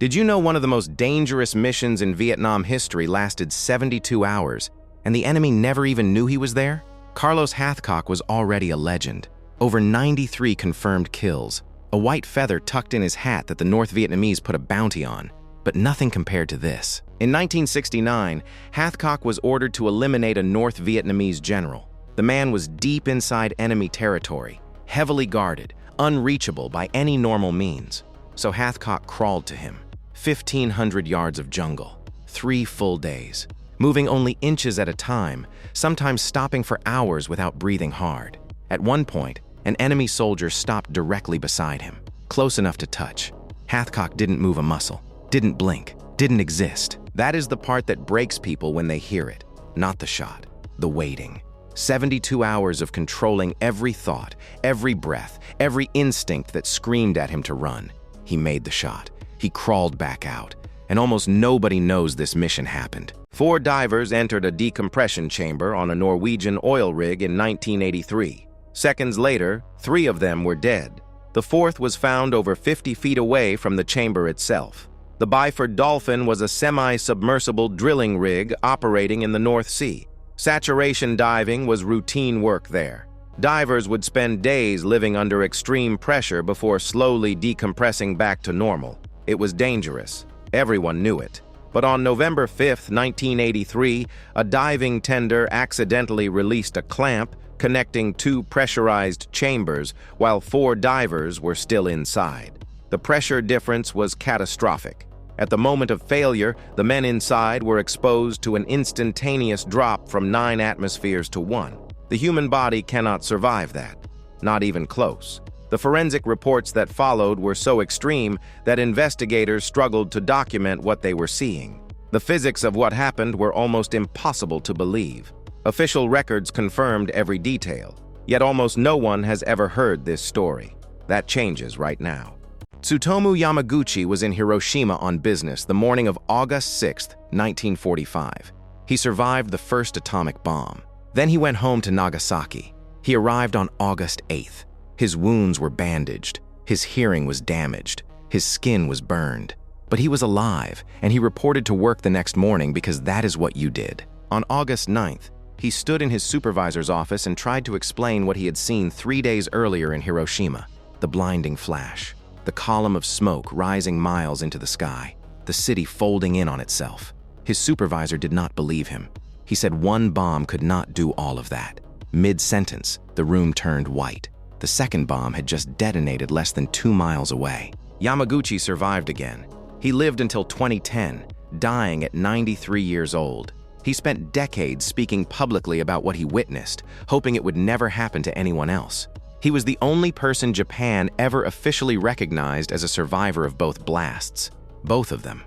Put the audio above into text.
Did you know one of the most dangerous missions in Vietnam history lasted 72 hours, and the enemy never even knew he was there? Carlos Hathcock was already a legend. Over 93 confirmed kills, a white feather tucked in his hat that the North Vietnamese put a bounty on, but nothing compared to this. In 1969, Hathcock was ordered to eliminate a North Vietnamese general. The man was deep inside enemy territory, heavily guarded, unreachable by any normal means. So Hathcock crawled to him. 1,500 yards of jungle, 3 full days, moving only inches at a time, sometimes stopping for hours without breathing hard. At one point, an enemy soldier stopped directly beside him, close enough to touch. Hathcock didn't move a muscle, didn't blink, didn't exist. That is the part that breaks people when they hear it, not the shot, the waiting. 72 hours of controlling every thought, every breath, every instinct that screamed at him to run. He made the shot. He crawled back out, and almost nobody knows this mission happened. 4 divers entered a decompression chamber on a Norwegian oil rig in 1983. Seconds later, 3 of them were dead. The 4th was found over 50 feet away from the chamber itself. The Byford Dolphin was a semi-submersible drilling rig operating in the North Sea. Saturation diving was routine work there. Divers would spend days living under extreme pressure before slowly decompressing back to normal. It was dangerous. Everyone knew it. But on November 5, 1983, a diving tender accidentally released a clamp connecting 2 pressurized chambers while 4 divers were still inside. The pressure difference was catastrophic. At the moment of failure, the men inside were exposed to an instantaneous drop from 9 atmospheres to 1. The human body cannot survive that, not even close. The forensic reports that followed were so extreme that investigators struggled to document what they were seeing. The physics of what happened were almost impossible to believe. Official records confirmed every detail, yet almost no one has ever heard this story. That changes right now. Tsutomu Yamaguchi was in Hiroshima on business the morning of August 6, 1945. He survived the first atomic bomb. Then he went home to Nagasaki. He arrived on August 8th. His wounds were bandaged, his hearing was damaged, his skin was burned. But he was alive, and he reported to work the next morning because that is what you did. On August 9th, he stood in his supervisor's office and tried to explain what he had seen 3 days earlier in Hiroshima. The blinding flash, the column of smoke rising miles into the sky, the city folding in on itself. His supervisor did not believe him. He said one bomb could not do all of that. Mid-sentence, the room turned white. The second bomb had just detonated less than 2 miles away. Yamaguchi survived again. He lived until 2010, dying at 93 years old. He spent decades speaking publicly about what he witnessed, hoping it would never happen to anyone else. He was the only person Japan ever officially recognized as a survivor of both blasts, both of them.